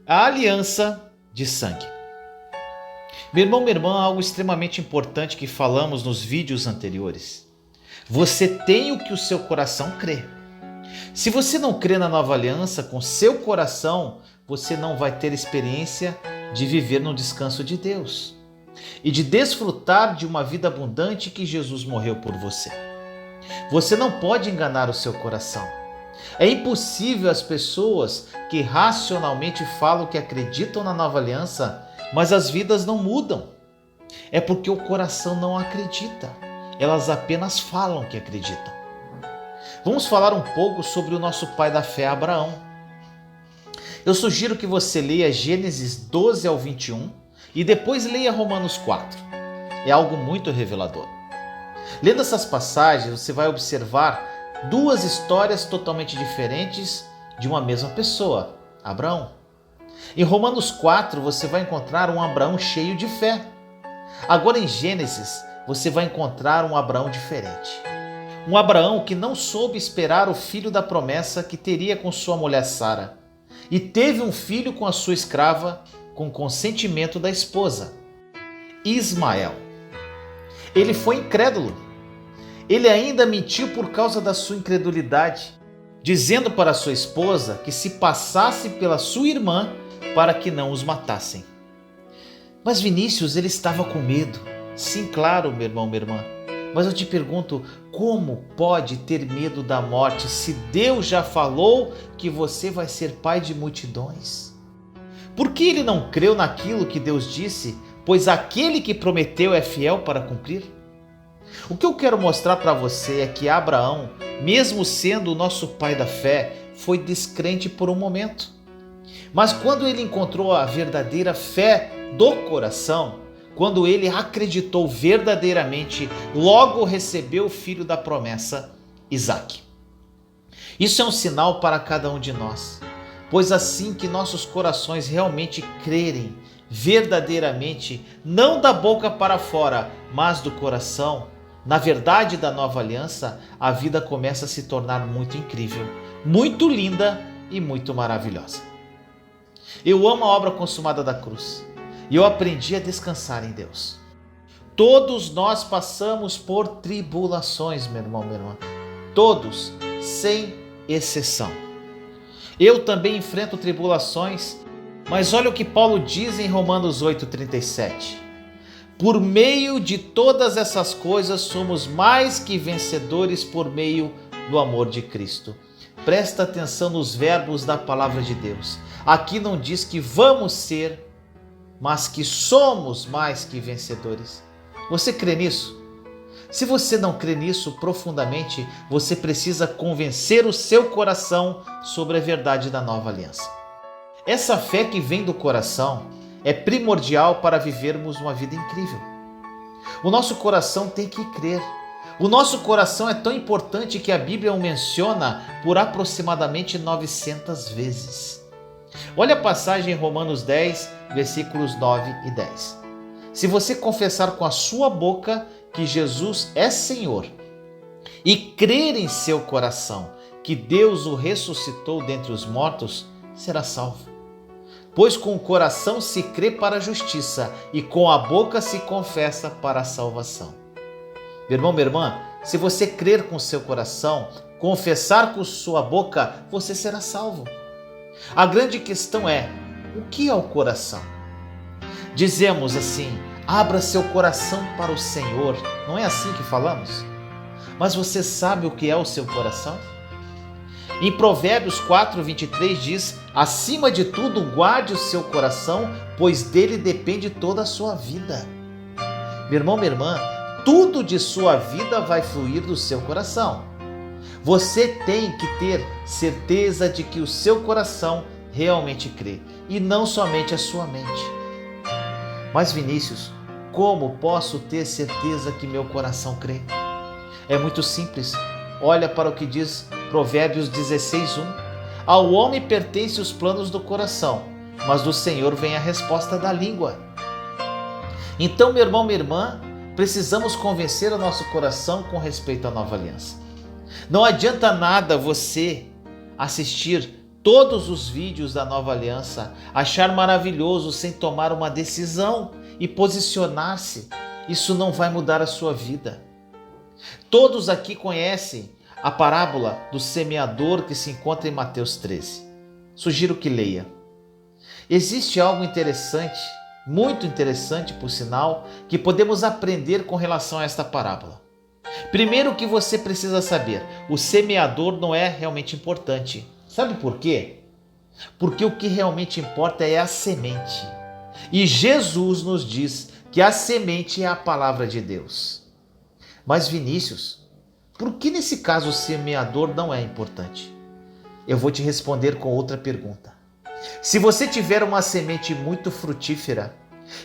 A aliança de sangue. Meu irmão, minha irmã, algo extremamente importante que falamos nos vídeos anteriores. Você tem o que o seu coração crê. Se você não crê na nova aliança com seu coração, você não vai ter experiência de viver no descanso de Deus e de desfrutar de uma vida abundante que Jesus morreu por você. Você não pode enganar o seu coração. É impossível as pessoas que racionalmente falam que acreditam na nova aliança, mas as vidas não mudam. É porque o coração não acredita. Elas apenas falam que acreditam. Vamos falar um pouco sobre o nosso pai da fé, Abraão. Eu sugiro que você leia Gênesis 12 ao 21 e depois leia Romanos 4. É algo muito revelador. Lendo essas passagens, você vai observar duas histórias totalmente diferentes de uma mesma pessoa, Abraão. Em Romanos 4, você vai encontrar um Abraão cheio de fé. Agora em Gênesis, você vai encontrar um Abraão diferente. Um Abraão que não soube esperar o filho da promessa que teria com sua mulher Sara. E teve um filho com a sua escrava, com consentimento da esposa, Ismael. Ele foi incrédulo. Ele ainda mentiu por causa da sua incredulidade, dizendo para sua esposa que se passasse pela sua irmã para que não os matassem. Mas Vinícius, ele estava com medo. Sim, claro, meu irmão, minha irmã. Mas eu te pergunto, como pode ter medo da morte se Deus já falou que você vai ser pai de multidões? Por que ele não creu naquilo que Deus disse? Pois aquele que prometeu é fiel para cumprir. O que eu quero mostrar para você é que Abraão, mesmo sendo o nosso pai da fé, foi descrente por um momento. Mas quando ele encontrou a verdadeira fé do coração, quando ele acreditou verdadeiramente, logo recebeu o filho da promessa, Isaque. Isso é um sinal para cada um de nós, pois assim que nossos corações realmente crerem verdadeiramente, não da boca para fora, mas do coração, na verdade da nova aliança, a vida começa a se tornar muito incrível, muito linda e muito maravilhosa. Eu amo a obra consumada da cruz e eu aprendi a descansar em Deus. Todos nós passamos por tribulações, meu irmão, minha irmã. Todos, sem exceção. Eu também enfrento tribulações, mas olha o que Paulo diz em Romanos 8,37. Por meio de todas essas coisas somos mais que vencedores por meio do amor de Cristo. Presta atenção nos verbos da palavra de Deus. Aqui não diz que vamos ser, mas que somos mais que vencedores. Você crê nisso? Se você não crê nisso profundamente, você precisa convencer o seu coração sobre a verdade da nova aliança. Essa fé que vem do coração é primordial para vivermos uma vida incrível. O nosso coração tem que crer. O nosso coração é tão importante que a Bíblia o menciona por aproximadamente 900 vezes. Olha a passagem em Romanos 10, versículos 9 e 10. Se você confessar com a sua boca que Jesus é Senhor e crer em seu coração que Deus o ressuscitou dentre os mortos, será salvo. Pois com o coração se crê para a justiça e com a boca se confessa para a salvação. Meu irmão, minha irmã, se você crer com seu coração, confessar com sua boca, você será salvo. A grande questão é, o que é o coração? Dizemos assim, abra seu coração para o Senhor. Não é assim que falamos? Mas você sabe o que é o seu coração? Em Provérbios 4:23 diz, acima de tudo guarde o seu coração, pois dele depende toda a sua vida. Meu irmão, minha irmã, tudo de sua vida vai fluir do seu coração. Você tem que ter certeza de que o seu coração realmente crê e não somente a sua mente. Mas Vinícius, como posso ter certeza que meu coração crê? É muito simples. Olha para o que diz Provérbios 16:1. Ao homem pertencem os planos do coração, mas do Senhor vem a resposta da língua. Então, meu irmão, minha irmã, precisamos convencer o nosso coração com respeito à nova aliança. Não adianta nada você assistir todos os vídeos da Nova Aliança, achar maravilhoso sem tomar uma decisão e posicionar-se, isso não vai mudar a sua vida. Todos aqui conhecem a parábola do semeador que se encontra em Mateus 13. Sugiro que leia. Existe algo interessante, muito interessante por sinal, que podemos aprender com relação a esta parábola. Primeiro, o que você precisa saber: o semeador não é realmente importante. Sabe por quê? Porque o que realmente importa é a semente. E Jesus nos diz que a semente é a palavra de Deus. Mas Vinícius, por que nesse caso o semeador não é importante? Eu vou te responder com outra pergunta. Se você tiver uma semente muito frutífera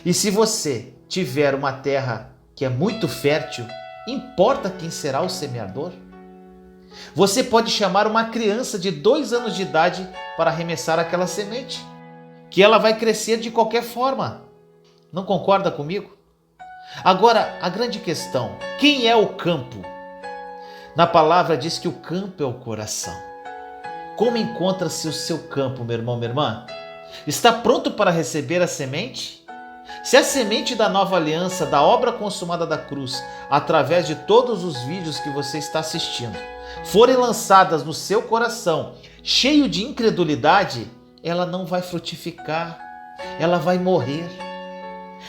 e se você tiver uma terra que é muito fértil, importa quem será o semeador? Você pode chamar uma criança de 2 anos de idade para arremessar aquela semente, que ela vai crescer de qualquer forma. Não concorda comigo? Agora, a grande questão: quem é o campo? Na palavra diz que o campo é o coração. Como encontra-se o seu campo, meu irmão, minha irmã? Está pronto para receber a semente? Se a semente da nova aliança, da obra consumada da cruz, através de todos os vídeos que você está assistindo, forem lançadas no seu coração, cheio de incredulidade, ela não vai frutificar, ela vai morrer.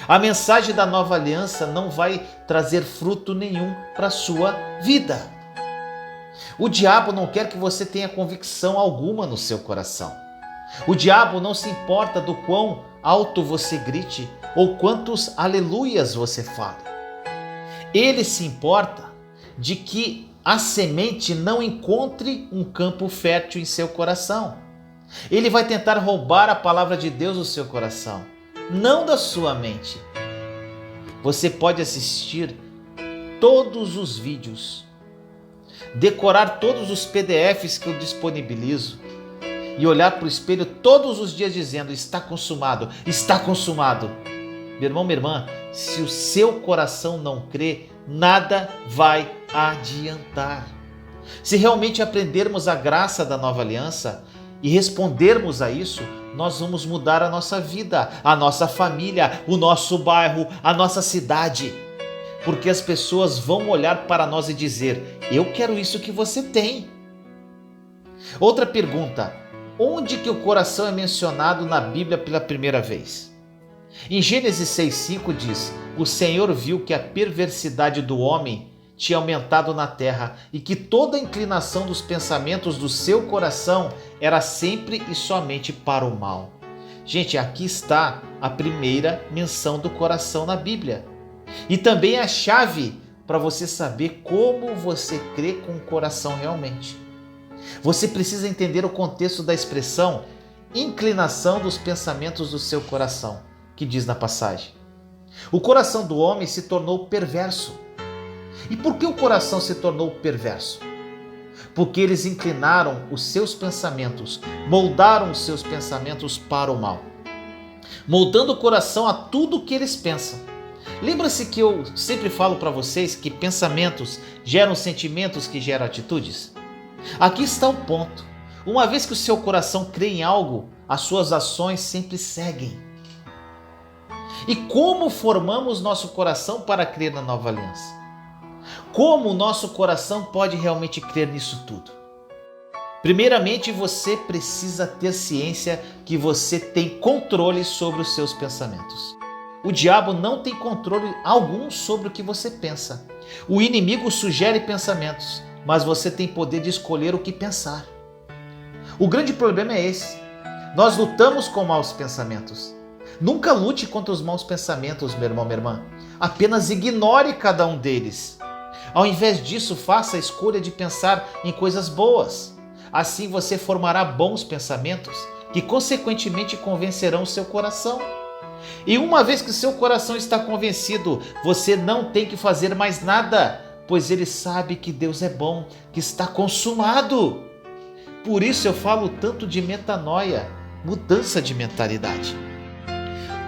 A mensagem da nova aliança não vai trazer fruto nenhum para a sua vida. O diabo não quer que você tenha convicção alguma no seu coração. O diabo não se importa do quão alto você grite ou quantos aleluias você fala. Ele se importa de que a semente não encontre um campo fértil em seu coração. Ele vai tentar roubar a palavra de Deus do seu coração, não da sua mente. Você pode assistir todos os vídeos, decorar todos os PDFs que eu disponibilizo e olhar para o espelho todos os dias dizendo: está consumado, está consumado. Meu irmão, minha irmã, se o seu coração não crê, nada vai adiantar. Se realmente aprendermos a graça da nova aliança e respondermos a isso, nós vamos mudar a nossa vida, a nossa família, o nosso bairro, a nossa cidade. Porque as pessoas vão olhar para nós e dizer: eu quero isso que você tem. Outra pergunta: onde que o coração é mencionado na Bíblia pela primeira vez? Em Gênesis 6,5 diz: o Senhor viu que a perversidade do homem tinha aumentado na terra e que toda a inclinação dos pensamentos do seu coração era sempre e somente para o mal. Gente, aqui está a primeira menção do coração na Bíblia. E também a chave para você saber como você crê com o coração realmente. Você precisa entender o contexto da expressão inclinação dos pensamentos do seu coração, que diz na passagem: o coração do homem se tornou perverso. E por que o coração se tornou perverso? Porque eles inclinaram os seus pensamentos, moldaram os seus pensamentos para o mal, moldando o coração a tudo o que eles pensam. Lembra-se que eu sempre falo para vocês que pensamentos geram sentimentos que geram atitudes? Aqui está o ponto. Uma vez que o seu coração crê em algo, as suas ações sempre seguem. E como formamos nosso coração para crer na nova aliança? Como o nosso coração pode realmente crer nisso tudo? Primeiramente, você precisa ter ciência que você tem controle sobre os seus pensamentos. O diabo não tem controle algum sobre o que você pensa. O inimigo sugere pensamentos, mas você tem poder de escolher o que pensar. O grande problema é esse. Nós lutamos com maus pensamentos. Nunca lute contra os maus pensamentos, meu irmão, minha irmã. Apenas ignore cada um deles. Ao invés disso, faça a escolha de pensar em coisas boas. Assim você formará bons pensamentos que consequentemente convencerão o seu coração. E uma vez que seu coração está convencido, você não tem que fazer mais nada, pois ele sabe que Deus é bom, que está consumado. Por isso eu falo tanto de metanoia, mudança de mentalidade.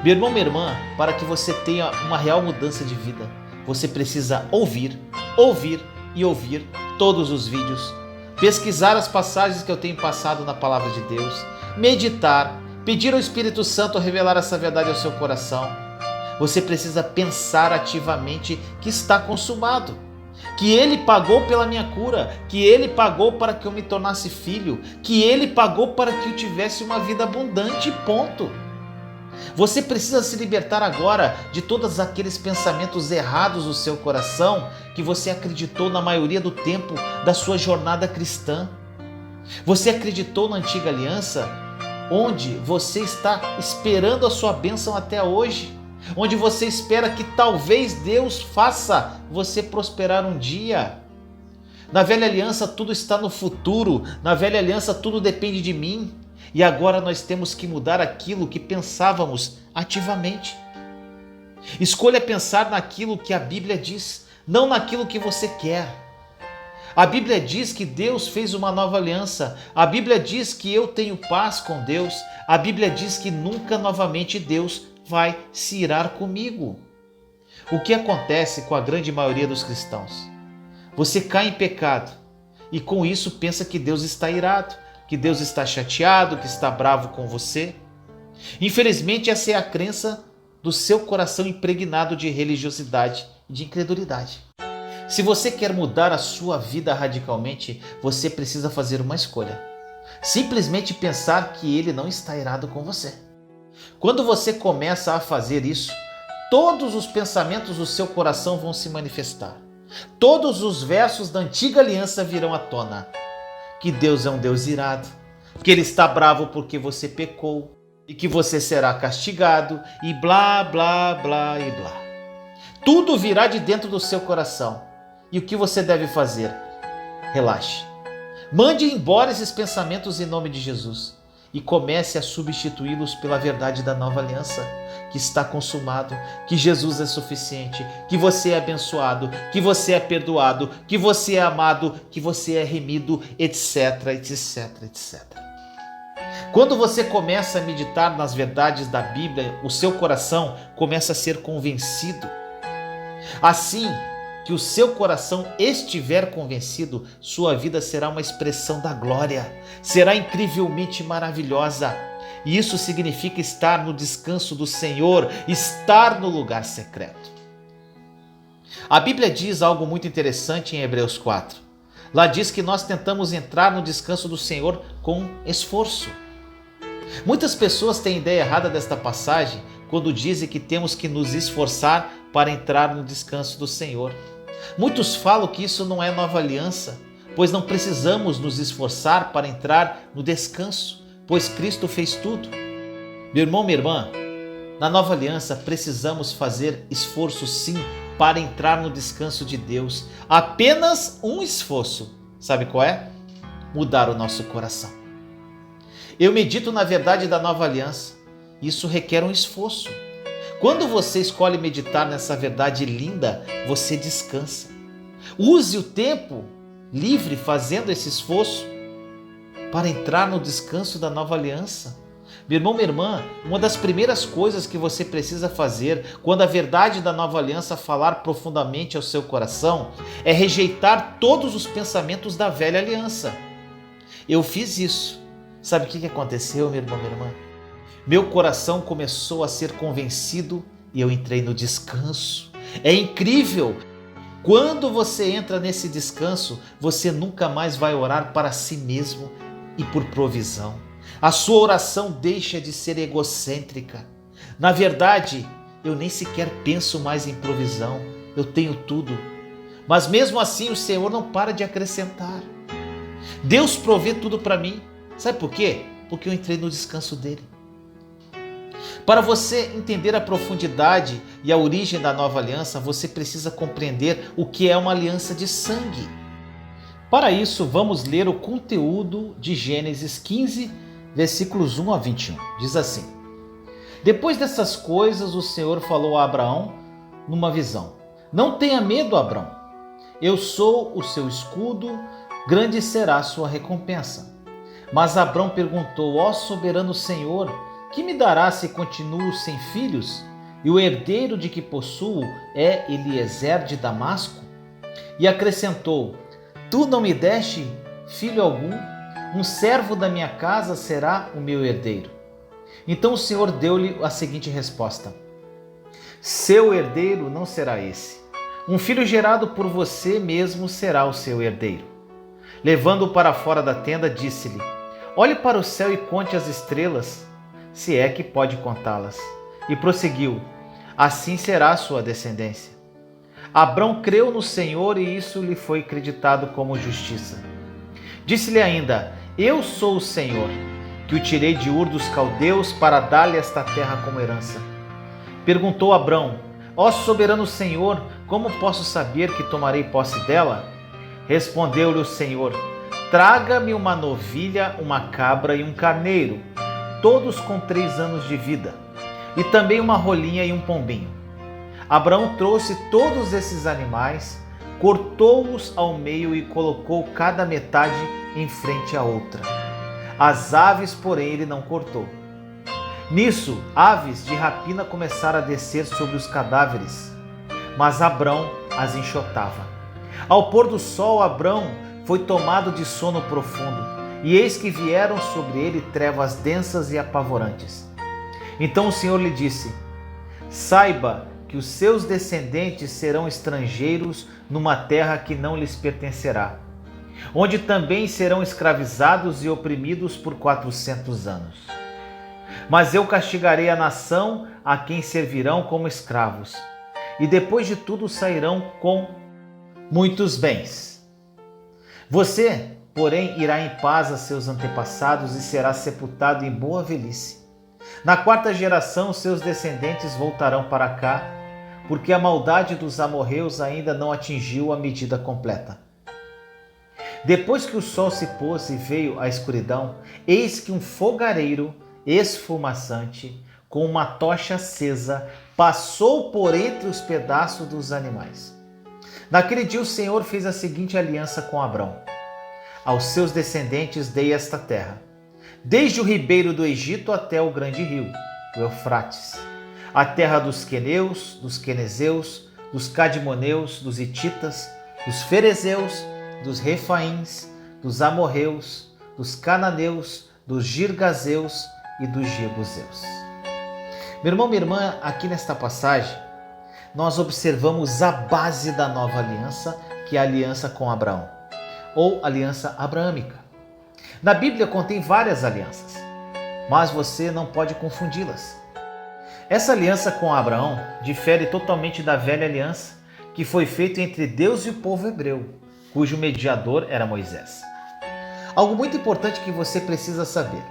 Meu irmão, minha irmã, para que você tenha uma real mudança de vida, você precisa ouvir, ouvir e ouvir todos os vídeos, pesquisar as passagens que eu tenho passado na palavra de Deus, meditar, pedir ao Espírito Santo revelar essa verdade ao seu coração. Você precisa pensar ativamente que está consumado, que Ele pagou pela minha cura, que Ele pagou para que eu me tornasse filho, que Ele pagou para que eu tivesse uma vida abundante, ponto. Você precisa se libertar agora de todos aqueles pensamentos errados do seu coração que você acreditou na maioria do tempo da sua jornada cristã. Você acreditou na antiga aliança, onde você está esperando a sua bênção até hoje, onde você espera que talvez Deus faça você prosperar um dia. Na velha aliança tudo está no futuro, na velha aliança tudo depende de mim. E agora nós temos que mudar aquilo que pensávamos ativamente. Escolha pensar naquilo que a Bíblia diz, não naquilo que você quer. A Bíblia diz que Deus fez uma nova aliança. A Bíblia diz que eu tenho paz com Deus. A Bíblia diz que nunca novamente Deus vai se irar comigo. O que acontece com a grande maioria dos cristãos? Você cai em pecado e com isso pensa que Deus está irado, que Deus está chateado, que está bravo com você. Infelizmente, essa é a crença do seu coração impregnado de religiosidade e de incredulidade. Se você quer mudar a sua vida radicalmente, você precisa fazer uma escolha. Simplesmente pensar que Ele não está irado com você. Quando você começa a fazer isso, todos os pensamentos do seu coração vão se manifestar. Todos os versos da antiga aliança virão à tona. Que Deus é um Deus irado, que Ele está bravo porque você pecou e que você será castigado e blá, blá, blá e blá. Tudo virá de dentro do seu coração. E o que você deve fazer? Relaxe. Mande embora esses pensamentos em nome de Jesus e comece a substituí-los pela verdade da nova aliança, que está consumado, que Jesus é suficiente, que você é abençoado, que você é perdoado, que você é amado, que você é remido, etc, etc, etc. Quando você começa a meditar nas verdades da Bíblia, o seu coração começa a ser convencido. Assim que o seu coração estiver convencido, sua vida será uma expressão da glória, será incrivelmente maravilhosa. E isso significa estar no descanso do Senhor, estar no lugar secreto. A Bíblia diz algo muito interessante em Hebreus 4. Lá diz que nós tentamos entrar no descanso do Senhor com esforço. Muitas pessoas têm ideia errada desta passagem quando dizem que temos que nos esforçar para entrar no descanso do Senhor. Muitos falam que isso não é nova aliança, pois não precisamos nos esforçar para entrar no descanso, pois Cristo fez tudo. Meu irmão, minha irmã, na nova aliança precisamos fazer esforço sim para entrar no descanso de Deus. Apenas um esforço. Sabe qual é? Mudar o nosso coração. Eu medito na verdade da nova aliança. Isso requer um esforço. Quando você escolhe meditar nessa verdade linda, você descansa. Use o tempo livre fazendo esse esforço para entrar no descanso da nova aliança. Meu irmão, minha irmã, uma das primeiras coisas que você precisa fazer quando a verdade da nova aliança falar profundamente ao seu coração é rejeitar todos os pensamentos da velha aliança. Eu fiz isso. Sabe o que aconteceu, meu irmão, minha irmã? Meu coração começou a ser convencido e eu entrei no descanso. É incrível! Quando você entra nesse descanso, você nunca mais vai orar para si mesmo e por provisão. A sua oração deixa de ser egocêntrica. Na verdade, eu nem sequer penso mais em provisão. Eu tenho tudo. Mas mesmo assim o Senhor não para de acrescentar. Deus provê tudo para mim. Sabe por quê? Porque eu entrei no descanso dele. Para você entender a profundidade e a origem da nova aliança, você precisa compreender o que é uma aliança de sangue. Para isso, vamos ler o conteúdo de Gênesis 15, versículos 1 a 21. Diz assim: Depois dessas coisas, o Senhor falou a Abraão numa visão: Não tenha medo, Abraão. Eu sou o seu escudo, grande será a sua recompensa. Mas Abraão perguntou: Ó soberano Senhor, que me dará se continuo sem filhos? E o herdeiro de que possuo é Eliezer de Damasco? E acrescentou: Tu não me deste filho algum, um servo da minha casa será o meu herdeiro. Então o Senhor deu-lhe a seguinte resposta: seu herdeiro não será esse. Um filho gerado por você mesmo será o seu herdeiro. Levando-o para fora da tenda, disse-lhe: olhe para o céu e conte as estrelas, se é que pode contá-las. E prosseguiu: assim será a sua descendência. Abrão creu no Senhor e isso lhe foi creditado como justiça. Disse-lhe ainda: eu sou o Senhor, que o tirei de Ur dos Caldeus para dar-lhe esta terra como herança. Perguntou Abrão: ó soberano Senhor, como posso saber que tomarei posse dela? Respondeu-lhe o Senhor: traga-me uma novilha, uma cabra e um carneiro, todos com 3 anos de vida, e também uma rolinha e um pombinho. Abraão trouxe todos esses animais, cortou-os ao meio e colocou cada metade em frente à outra. As aves, porém, ele não cortou. Nisso, aves de rapina começaram a descer sobre os cadáveres, mas Abrão as enxotava. Ao pôr do sol, Abrão foi tomado de sono profundo, e eis que vieram sobre ele trevas densas e apavorantes. Então o Senhor lhe disse: saiba que os seus descendentes serão estrangeiros numa terra que não lhes pertencerá, onde também serão escravizados e oprimidos por 400 anos. Mas eu castigarei a nação a quem servirão como escravos, e depois de tudo sairão com muitos bens. Você, porém, irá em paz a seus antepassados e será sepultado em boa velhice. Na 4ª geração, seus descendentes voltarão para cá, porque a maldade dos amorreus ainda não atingiu a medida completa. Depois que o sol se pôs e veio a escuridão, eis que um fogareiro esfumaçante, com uma tocha acesa, passou por entre os pedaços dos animais. Naquele dia o Senhor fez a seguinte aliança com Abrão: aos seus descendentes dei esta terra, desde o ribeiro do Egito até o grande rio, o Eufrates, a terra dos queneus, dos quenezeus, dos cadmoneus, dos hititas, dos ferezeus, dos refaíns, dos amorreus, dos cananeus, dos girgazeus e dos jebuseus. Meu irmão, minha irmã, aqui nesta passagem, nós observamos a base da nova aliança, que é a aliança com Abraão, ou aliança abraâmica. Na Bíblia contém várias alianças, mas você não pode confundi-las. Essa aliança com Abraão difere totalmente da velha aliança que foi feita entre Deus e o povo hebreu, cujo mediador era Moisés. Algo muito importante que você precisa saber: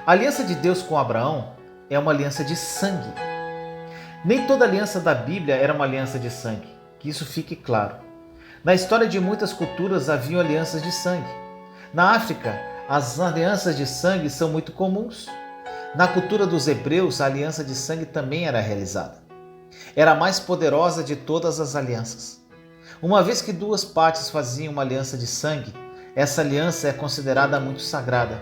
a aliança de Deus com Abraão é uma aliança de sangue. Nem toda aliança da Bíblia era uma aliança de sangue, que isso fique claro. Na história de muitas culturas haviam alianças de sangue. Na África, as alianças de sangue são muito comuns. Na cultura dos hebreus, a aliança de sangue também era realizada. Era a mais poderosa de todas as alianças. Uma vez que 2 partes faziam uma aliança de sangue, essa aliança é considerada muito sagrada,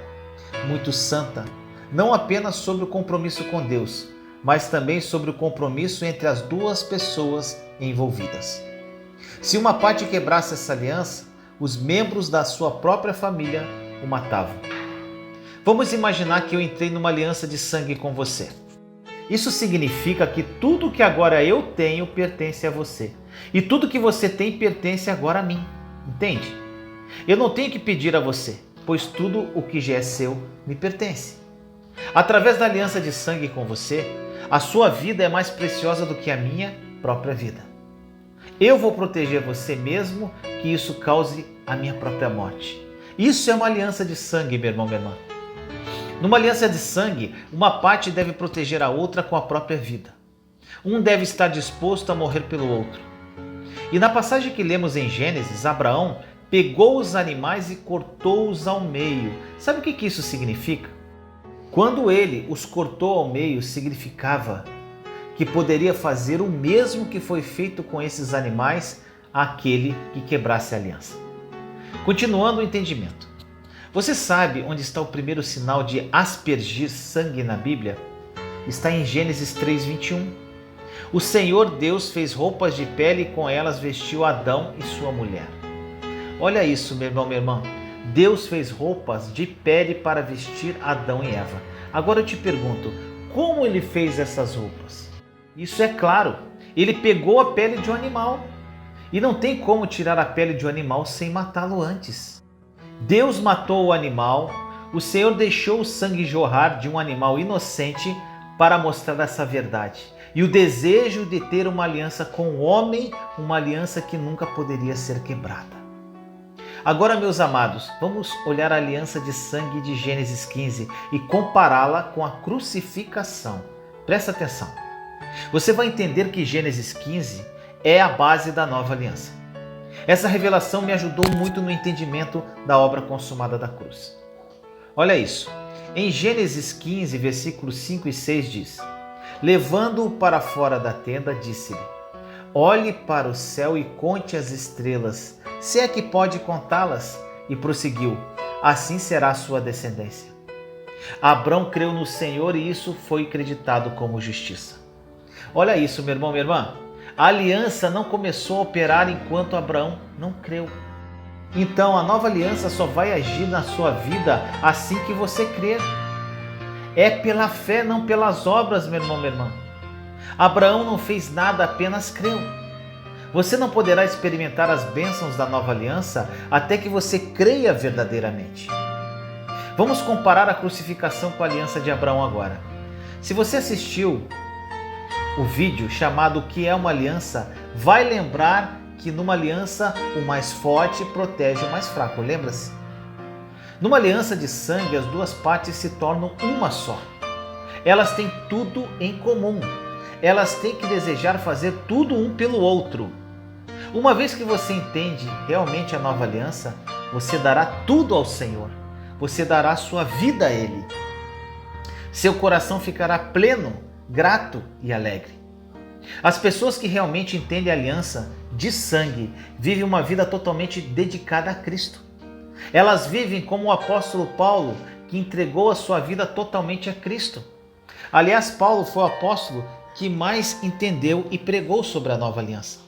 muito santa, não apenas sobre o compromisso com Deus, mas também sobre o compromisso entre as 2 pessoas envolvidas. Se uma parte quebrasse essa aliança, os membros da sua própria família o matavam. Vamos imaginar que eu entrei numa aliança de sangue com você. Isso significa que tudo que agora eu tenho pertence a você. E tudo que você tem pertence agora a mim. Entende? Eu não tenho que pedir a você, pois tudo o que já é seu me pertence. Através da aliança de sangue com você, a sua vida é mais preciosa do que a minha própria vida. Eu vou proteger você mesmo que isso cause a minha própria morte. Isso é uma aliança de sangue, meu irmão, minha irmã. Numa aliança de sangue, uma parte deve proteger a outra com a própria vida. Um deve estar disposto a morrer pelo outro. E na passagem que lemos em Gênesis, Abraão pegou os animais e cortou-os ao meio. Sabe o que isso significa? Quando ele os cortou ao meio, significava que poderia fazer o mesmo que foi feito com esses animais àquele que quebrasse a aliança. Continuando o entendimento. Você sabe onde está o primeiro sinal de aspergir sangue na Bíblia? Está em Gênesis 3:21. O Senhor Deus fez roupas de pele e com elas vestiu Adão e sua mulher. Olha isso, meu irmão, minha irmã. Deus fez roupas de pele para vestir Adão e Eva. Agora eu te pergunto, como ele fez essas roupas? Isso é claro, ele pegou a pele de um animal. E não tem como tirar a pele de um animal sem matá-lo antes. Deus matou o animal, o Senhor deixou o sangue jorrar de um animal inocente para mostrar essa verdade. E o desejo de ter uma aliança com o homem, uma aliança que nunca poderia ser quebrada. Agora, meus amados, vamos olhar a aliança de sangue de Gênesis 15 e compará-la com a crucificação. Presta atenção. Você vai entender que Gênesis 15 é a base da nova aliança. Essa revelação me ajudou muito no entendimento da obra consumada da cruz. Olha isso. Em Gênesis 15, versículos 5 e 6 diz: levando-o para fora da tenda, disse-lhe: olhe para o céu e conte as estrelas, se é que pode contá-las. E prosseguiu: assim será a sua descendência. Abrão creu no Senhor e isso foi acreditado como justiça. Olha isso, meu irmão, minha irmã. A aliança não começou a operar enquanto Abraão não creu. Então a nova aliança só vai agir na sua vida assim que você crer. É pela fé, não pelas obras, meu irmão, minha irmã. Abraão não fez nada, apenas creu. Você não poderá experimentar as bênçãos da nova aliança até que você creia verdadeiramente. Vamos comparar a crucificação com a aliança de Abraão agora. Se você assistiu o vídeo chamado O que é uma aliança, vai lembrar que numa aliança o mais forte protege o mais fraco, lembra-se? Numa aliança de sangue, as duas partes se tornam uma só. Elas têm tudo em comum. Elas têm que desejar fazer tudo um pelo outro. Uma vez que você entende realmente a nova aliança, você dará tudo ao Senhor. Você dará sua vida a Ele. Seu coração ficará pleno, grato e alegre. As pessoas que realmente entendem a aliança de sangue vivem uma vida totalmente dedicada a Cristo. Elas vivem como o apóstolo Paulo, que entregou a sua vida totalmente a Cristo. Aliás, Paulo foi o apóstolo que mais entendeu e pregou sobre a nova aliança.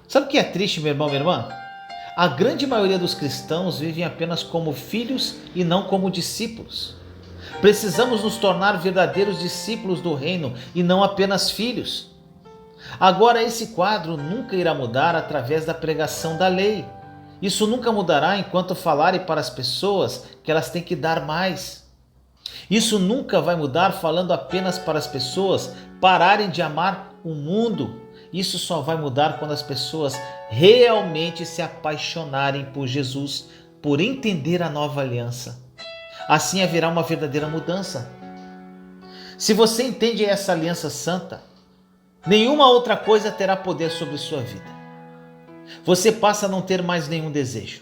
Sabe o que é triste, meu irmão, minha irmã? A grande maioria dos cristãos vivem apenas como filhos e não como discípulos. Precisamos nos tornar verdadeiros discípulos do reino e não apenas filhos. Agora, esse quadro nunca irá mudar através da pregação da lei. Isso nunca mudará enquanto falarem para as pessoas que elas têm que dar mais. Isso nunca vai mudar falando apenas para as pessoas pararem de amar o mundo. Isso só vai mudar quando as pessoas realmente se apaixonarem por Jesus, por entender a nova aliança. Assim haverá uma verdadeira mudança. Se você entende essa aliança santa, nenhuma outra coisa terá poder sobre sua vida. Você passa a não ter mais nenhum desejo.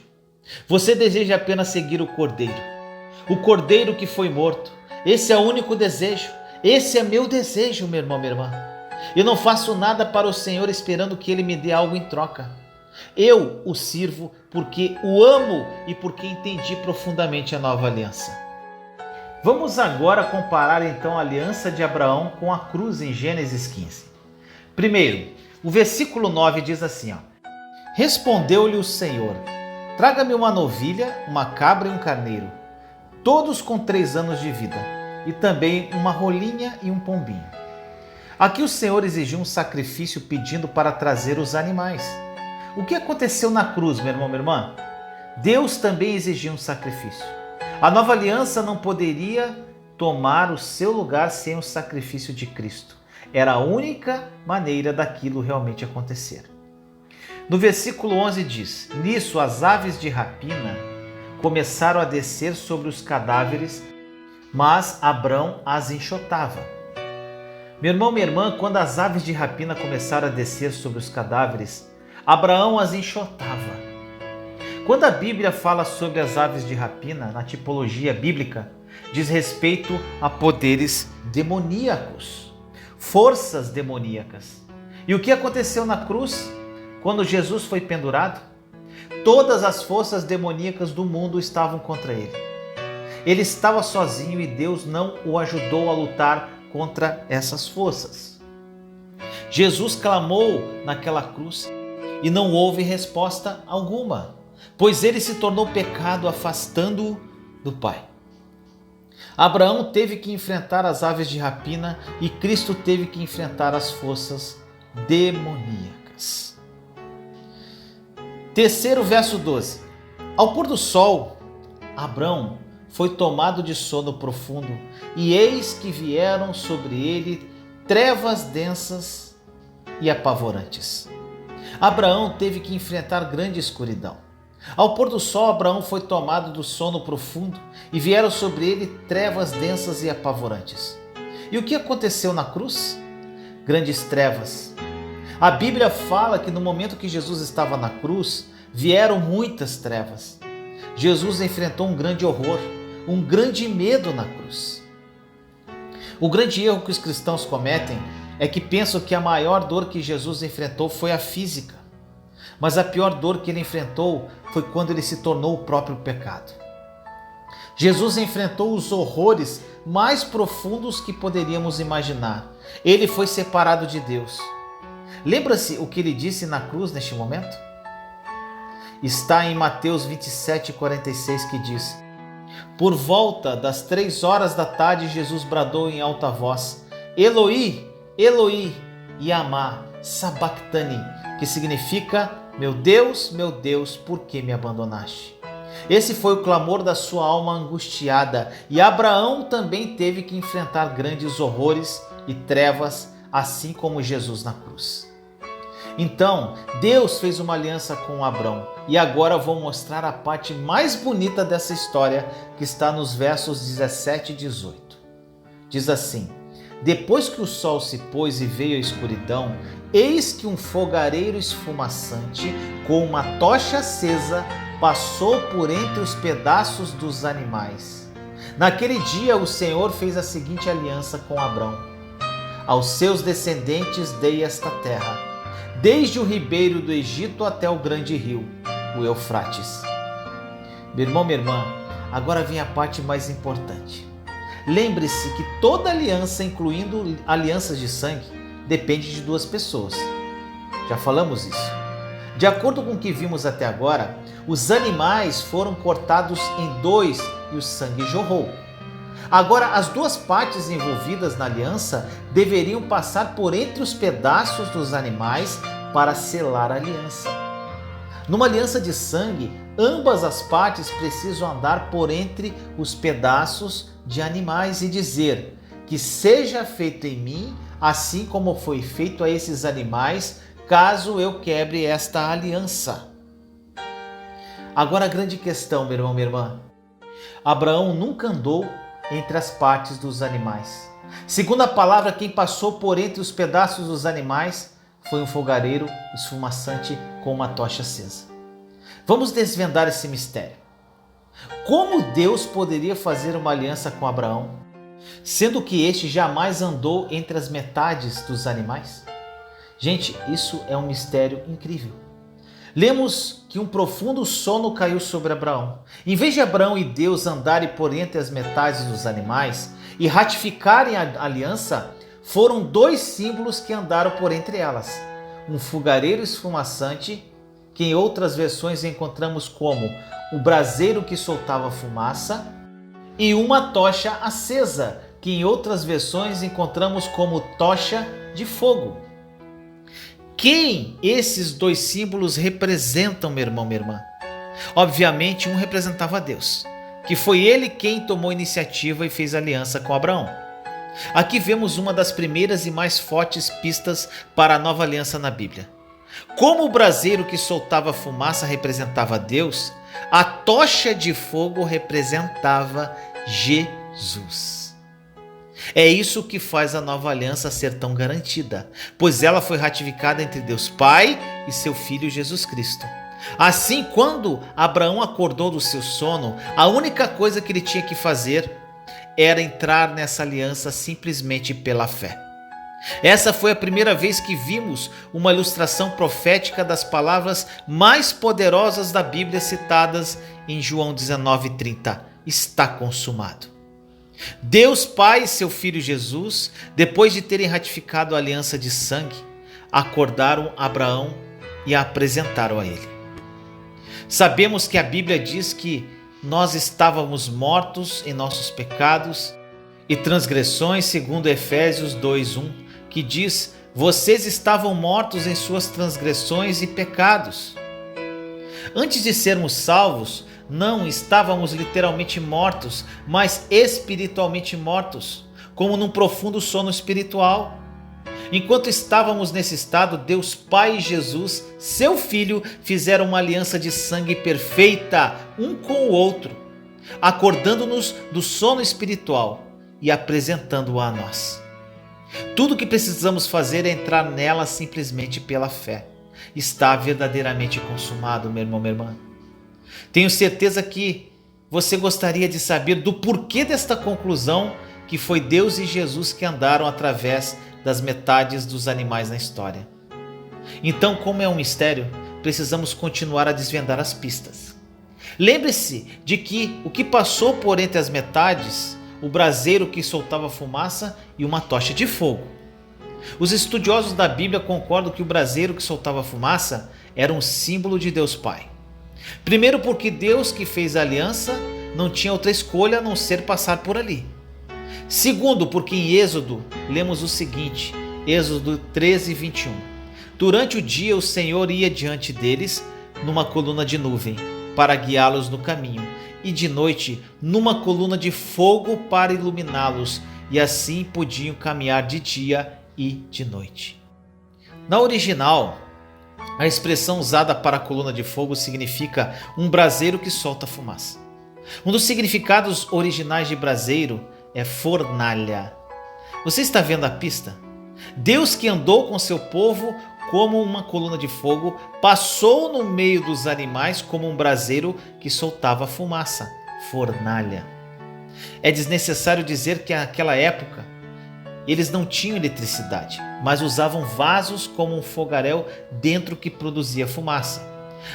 Você deseja apenas seguir o Cordeiro que foi morto. Esse é o único desejo. Esse é meu desejo, meu irmão, minha irmã. Eu não faço nada para o Senhor esperando que Ele me dê algo em troca. Eu o sirvo porque o amo e porque entendi profundamente a nova aliança. Vamos agora comparar então a aliança de Abraão com a cruz em Gênesis 15. Primeiro, o versículo 9 diz assim, respondeu-lhe o Senhor: traga-me uma novilha, uma cabra e um carneiro, todos com 3 anos de vida, e também uma rolinha e um pombinho. Aqui o Senhor exigiu um sacrifício pedindo para trazer os animais. O que aconteceu na cruz, meu irmão, minha irmã? Deus também exigiu um sacrifício. A nova aliança não poderia tomar o seu lugar sem o sacrifício de Cristo. Era a única maneira daquilo realmente acontecer. No versículo 11 diz: nisso as aves de rapina começaram a descer sobre os cadáveres, mas Abrão as enxotava. Meu irmão, minha irmã, quando as aves de rapina começaram a descer sobre os cadáveres, Abraão as enxotava. Quando a Bíblia fala sobre as aves de rapina, na tipologia bíblica, diz respeito a poderes demoníacos, forças demoníacas. E o que aconteceu na cruz, quando Jesus foi pendurado? Todas as forças demoníacas do mundo estavam contra ele. Ele estava sozinho e Deus não o ajudou a lutar contra essas forças. Jesus clamou naquela cruz e não houve resposta alguma. pois ele se tornou pecado, afastando-o do Pai. Abraão teve que enfrentar as aves de rapina e Cristo teve que enfrentar as forças demoníacas. Terceiro, verso 12. Ao pôr do sol, Abraão foi tomado de sono profundo, e eis que vieram sobre ele trevas densas e apavorantes. Abraão teve que enfrentar grande escuridão. Ao pôr do sol, Abraão foi tomado do sono profundo e vieram sobre ele trevas densas e apavorantes. E o que aconteceu na cruz? Grandes trevas. A Bíblia fala que no momento que Jesus estava na cruz, vieram muitas trevas. Jesus enfrentou um grande horror, um grande medo na cruz. O grande erro que os cristãos cometem é que pensam que a maior dor que Jesus enfrentou foi a física. Mas a pior dor que ele enfrentou foi quando ele se tornou o próprio pecado. Jesus enfrentou os horrores mais profundos que poderíamos imaginar. Ele foi separado de Deus. Lembra-se o que ele disse na cruz neste momento? Está em Mateus 27:46 que diz: Por volta das 3 horas da tarde, Jesus bradou em alta voz: Eloi, Eloi, lama sabachthani, que significa: meu Deus, por que me abandonaste? Esse foi o clamor da sua alma angustiada, e Abraão também teve que enfrentar grandes horrores e trevas, assim como Jesus na cruz. Então, Deus fez uma aliança com Abraão, e agora vou mostrar a parte mais bonita dessa história, que está nos versos 17 e 18. Diz assim: Depois que o sol se pôs e veio a escuridão, eis que um fogareiro esfumaçante, com uma tocha acesa, passou por entre os pedaços dos animais. Naquele dia o Senhor fez a seguinte aliança com Abrão: Aos seus descendentes dei esta terra, desde o ribeiro do Egito até o grande rio, o Eufrates. Meu irmão, minha irmã, agora vem a parte mais importante. Lembre-se que toda aliança, incluindo alianças de sangue, depende de duas pessoas. Já falamos isso. De acordo com o que vimos até agora, os animais foram cortados em dois e o sangue jorrou. Agora, as duas partes envolvidas na aliança deveriam passar por entre os pedaços dos animais para selar a aliança. Numa aliança de sangue, ambas as partes precisam andar por entre os pedaços de animais e dizer: que seja feito em mim, assim como foi feito a esses animais, caso eu quebre esta aliança. Agora a grande questão, meu irmão, minha irmã. Abraão nunca andou entre as partes dos animais. Segundo a palavra, quem passou por entre os pedaços dos animais foi um fogareiro esfumaçante com uma tocha acesa. Vamos desvendar esse mistério. Como Deus poderia fazer uma aliança com Abraão, sendo que este jamais andou entre as metades dos animais? Gente, isso é um mistério incrível. Lemos que um profundo sono caiu sobre Abraão. Em vez de Abraão e Deus andarem por entre as metades dos animais e ratificarem a aliança, foram dois símbolos que andaram por entre elas: um fogareiro esfumaçante, que em outras versões encontramos como o braseiro que soltava fumaça, e uma tocha acesa, que em outras versões encontramos como tocha de fogo. Quem esses dois símbolos representam, meu irmão, minha irmã? Obviamente, um representava Deus, que foi ele quem tomou a iniciativa e fez aliança com Abraão. Aqui vemos uma das primeiras e mais fortes pistas para a nova aliança na Bíblia. Como o braseiro que soltava fumaça representava Deus, a tocha de fogo representava Jesus. É isso que faz a nova aliança ser tão garantida, pois ela foi ratificada entre Deus Pai e seu Filho Jesus Cristo. Assim, quando Abraão acordou do seu sono, a única coisa que ele tinha que fazer era entrar nessa aliança simplesmente pela fé. Essa foi a primeira vez que vimos uma ilustração profética das palavras mais poderosas da Bíblia citadas em João 19:30. Está consumado. Deus Pai e seu Filho Jesus, depois de terem ratificado a aliança de sangue, acordaram Abraão e a apresentaram a ele. Sabemos que a Bíblia diz que nós estávamos mortos em nossos pecados e transgressões, segundo Efésios 2:1, que diz: vocês estavam mortos em suas transgressões e pecados. Antes de sermos salvos, não estávamos literalmente mortos, mas espiritualmente mortos, como num profundo sono espiritual. Enquanto estávamos nesse estado, Deus Pai e Jesus, seu Filho, fizeram uma aliança de sangue perfeita um com o outro, acordando-nos do sono espiritual e apresentando-a a nós. Tudo o que precisamos fazer é entrar nela simplesmente pela fé. Está verdadeiramente consumado, meu irmão, minha irmã. Tenho certeza que você gostaria de saber do porquê desta conclusão, que foi Deus e Jesus que andaram através das metades dos animais na história. Então, como é um mistério, precisamos continuar a desvendar as pistas. Lembre-se de que o que passou por entre as metades, o braseiro que soltava fumaça e uma tocha de fogo. Os estudiosos da Bíblia concordam que o braseiro que soltava fumaça era um símbolo de Deus Pai. Primeiro, porque Deus que fez a aliança não tinha outra escolha a não ser passar por ali. Segundo, porque em Êxodo lemos o seguinte, Êxodo 13:21. Durante o dia o Senhor ia diante deles numa coluna de nuvem para guiá-los no caminho, e de noite numa coluna de fogo para iluminá-los, e assim podiam caminhar de dia e de noite. Na original, a expressão usada para a coluna de fogo significa um braseiro que solta fumaça. Um dos significados originais de braseiro é fornalha. Você está vendo a pista? Deus, que andou com seu povo como uma coluna de fogo, passou no meio dos animais como um braseiro que soltava fumaça, fornalha. É desnecessário dizer que naquela época eles não tinham eletricidade, mas usavam vasos como um fogaréu dentro que produzia fumaça.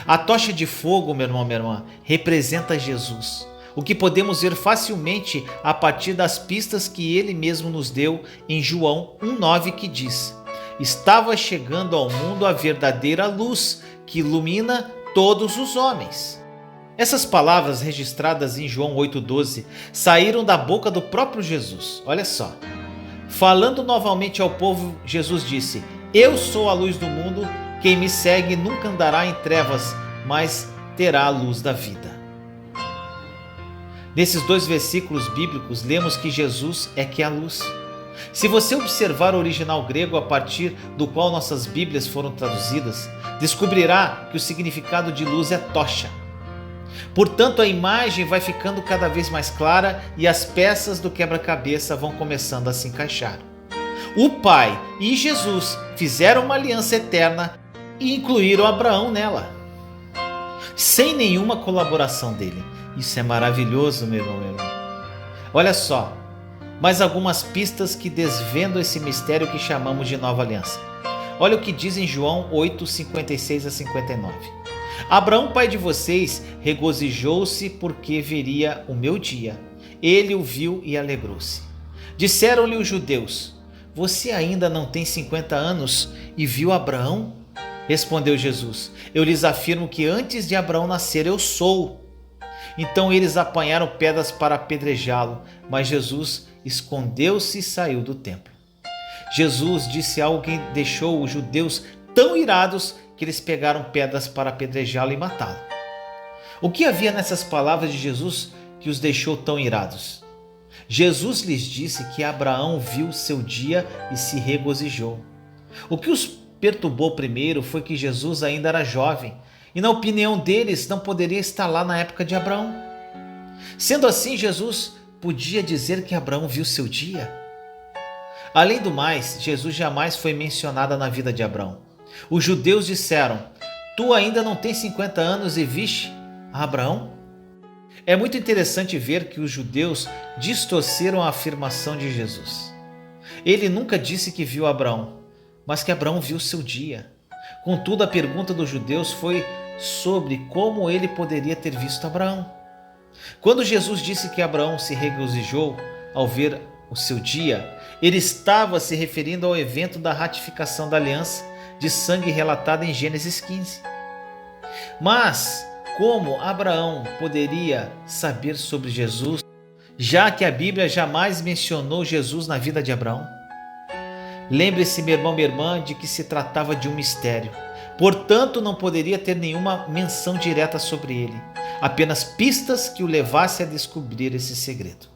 A tocha de fogo, meu irmão, minha irmã, representa Jesus, o que podemos ver facilmente a partir das pistas que ele mesmo nos deu em João 1:9, que diz: estava chegando ao mundo a verdadeira luz que ilumina todos os homens. Essas palavras registradas em João 8:12 saíram da boca do próprio Jesus. Olha só. Falando novamente ao povo, Jesus disse: eu sou a luz do mundo, quem me segue nunca andará em trevas, mas terá a luz da vida. Nesses dois versículos bíblicos, lemos que Jesus é que é a luz. Se você observar o original grego a partir do qual nossas Bíblias foram traduzidas, descobrirá que o significado de luz é tocha. Portanto, a imagem vai ficando cada vez mais clara e as peças do quebra-cabeça vão começando a se encaixar. O Pai e Jesus fizeram uma aliança eterna e incluíram Abraão nela, sem nenhuma colaboração dele. Isso é maravilhoso, meu irmão, meu irmão. Olha só, mais algumas pistas que desvendam esse mistério que chamamos de nova aliança. Olha o que diz em João 8:56-59. Abraão, pai de vocês, regozijou-se porque veria o meu dia. Ele o viu e alegrou-se. Disseram-lhe os judeus: você ainda não tem 50 anos e viu Abraão? Respondeu Jesus: eu lhes afirmo que antes de Abraão nascer eu sou. Então eles apanharam pedras para apedrejá-lo, mas Jesus escondeu-se e saiu do templo. Jesus disse algo que deixou os judeus tão irados que eles pegaram pedras para apedrejá-lo e matá-lo. O que havia nessas palavras de Jesus que os deixou tão irados? Jesus lhes disse que Abraão viu seu dia e se regozijou. O que os perturbou primeiro foi que Jesus ainda era jovem e, na opinião deles, não poderia estar lá na época de Abraão. Sendo assim, Jesus podia dizer que Abraão viu seu dia? Além do mais, Jesus jamais foi mencionado na vida de Abraão. Os judeus disseram: tu ainda não tens 50 anos e viste a Abraão? É muito interessante ver que os judeus distorceram a afirmação de Jesus. Ele nunca disse que viu Abraão, mas que Abraão viu seu dia. Contudo, a pergunta dos judeus foi sobre como ele poderia ter visto Abraão. Quando Jesus disse que Abraão se regozijou ao ver o seu dia, ele estava se referindo ao evento da ratificação da aliança de sangue relatada em Gênesis 15. Mas Como Abraão poderia saber sobre Jesus, já que a Bíblia jamais mencionou Jesus na vida de Abraão? Lembre-se, meu irmão, minha irmã, de que se tratava de um mistério. Portanto, não poderia ter nenhuma menção direta sobre ele, apenas pistas que o levassem a descobrir esse segredo.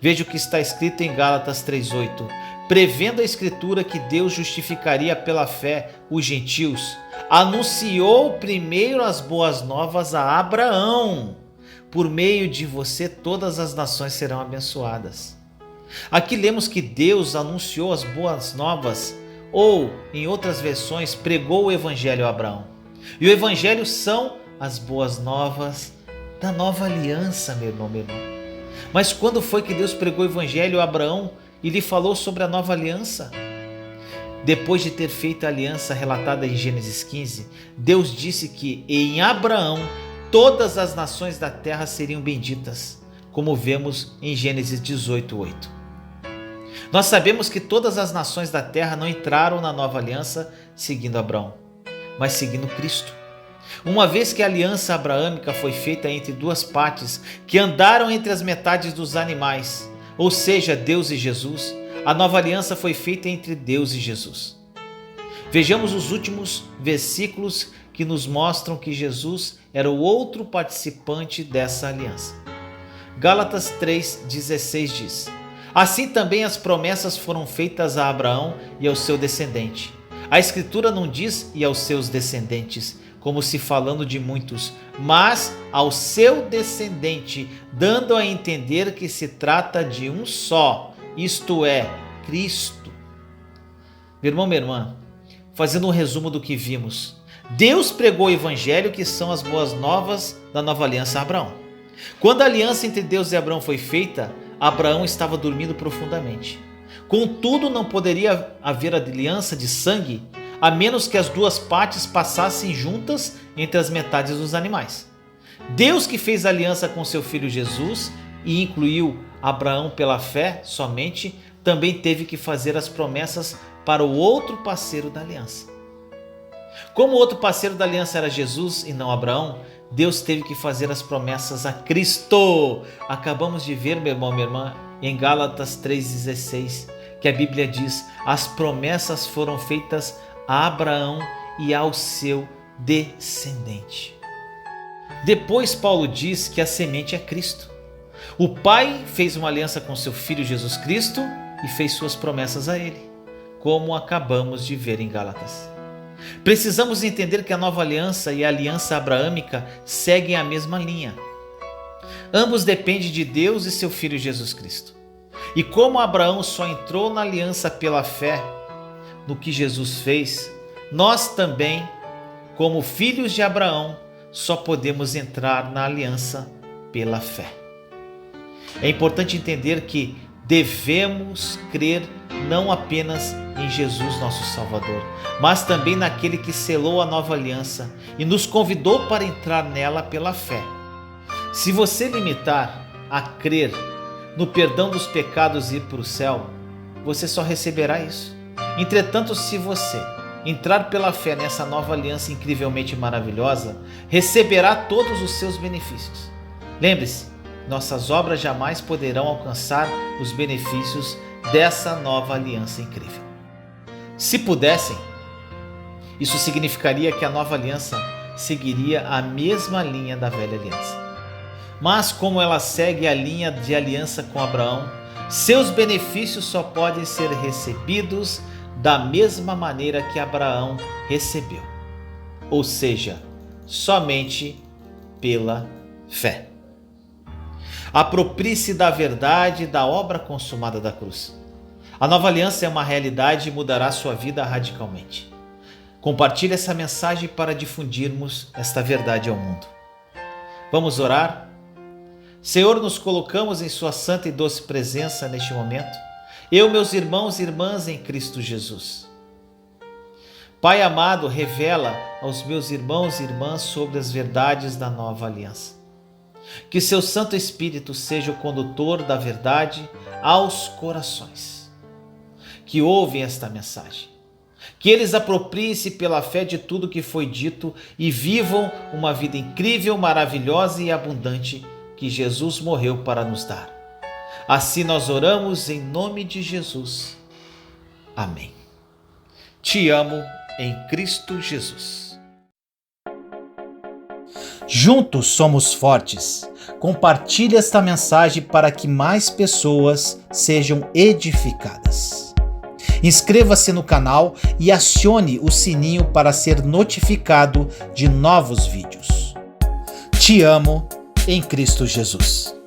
Veja o que está escrito em Gálatas 3:8. Prevendo a Escritura que Deus justificaria pela fé os gentios, anunciou primeiro as boas novas a Abraão. Por meio de você todas as nações serão abençoadas. Aqui lemos que Deus anunciou as boas novas, ou, em outras versões, pregou o Evangelho a Abraão. E o Evangelho são as boas novas da nova aliança, meu irmão, meu irmão. Mas quando foi que Deus pregou o Evangelho a Abraão e lhe falou sobre a nova aliança? Depois de ter feito a aliança relatada em Gênesis 15, Deus disse que em Abraão todas as nações da terra seriam benditas, como vemos em Gênesis 18:8. Nós sabemos que todas as nações da terra não entraram na nova aliança seguindo Abraão, mas seguindo Cristo. Uma vez que a aliança abraâmica foi feita entre duas partes que andaram entre as metades dos animais, ou seja, Deus e Jesus, a nova aliança foi feita entre Deus e Jesus. Vejamos os últimos versículos que nos mostram que Jesus era o outro participante dessa aliança. Gálatas 3:16 diz: Assim também as promessas foram feitas a Abraão e ao seu descendente. A Escritura não diz e aos seus descendentes, como se falando de muitos, mas ao seu descendente, dando a entender que se trata de um só, isto é, Cristo. Meu irmão, minha irmã, fazendo um resumo do que vimos, Deus pregou o Evangelho, que são as boas novas da nova aliança a Abraão. Quando a aliança entre Deus e Abraão foi feita, Abraão estava dormindo profundamente. Contudo, não poderia haver aliança de sangue a menos que as duas partes passassem juntas entre as metades dos animais. Deus, que fez aliança com seu filho Jesus e incluiu Abraão pela fé somente, também teve que fazer as promessas para o outro parceiro da aliança. Como o outro parceiro da aliança era Jesus e não Abraão, Deus teve que fazer as promessas a Cristo. Acabamos de ver, meu irmão, minha irmã, em Gálatas 3:16, que a Bíblia diz: as promessas foram feitas a Abraão e ao seu descendente. Depois Paulo diz que a semente é Cristo. O Pai fez uma aliança com seu Filho Jesus Cristo e fez suas promessas a ele, como acabamos de ver em Gálatas. Precisamos entender que a nova aliança e a aliança abraâmica seguem a mesma linha. Ambos dependem de Deus e seu Filho Jesus Cristo. E como Abraão só entrou na aliança pela fé no que Jesus fez, nós também, como filhos de Abraão, só podemos entrar na aliança pela fé. É importante entender que devemos crer não apenas em Jesus, nosso Salvador, mas também naquele que selou a nova aliança e nos convidou para entrar nela pela fé. Se você limitar a crer no perdão dos pecados e ir para o céu, você só receberá isso. Entretanto, se você entrar pela fé nessa nova aliança incrivelmente maravilhosa, receberá todos os seus benefícios. Lembre-se, nossas obras jamais poderão alcançar os benefícios dessa nova aliança incrível. Se pudessem, isso significaria que a nova aliança seguiria a mesma linha da velha aliança. Mas como ela segue a linha de aliança com Abraão, seus benefícios só podem ser recebidos da mesma maneira que Abraão recebeu, ou seja, somente pela fé. Aproprie-se da verdade da obra consumada da cruz. A nova aliança é uma realidade e mudará sua vida radicalmente. Compartilhe essa mensagem para difundirmos esta verdade ao mundo. Vamos orar? Senhor, nos colocamos em sua santa e doce presença neste momento. Eu, meus irmãos e irmãs em Cristo Jesus. Pai amado, revela aos meus irmãos e irmãs sobre as verdades da nova aliança. Que seu Santo Espírito seja o condutor da verdade aos corações que ouvem esta mensagem. Que eles apropriem-se pela fé de tudo que foi dito e vivam uma vida incrível, maravilhosa e abundante que Jesus morreu para nos dar. Assim nós oramos em nome de Jesus. Amém. Te amo em Cristo Jesus. Juntos somos fortes. Compartilhe esta mensagem para que mais pessoas sejam edificadas. Inscreva-se no canal e acione o sininho para ser notificado de novos vídeos. Te amo em Cristo Jesus.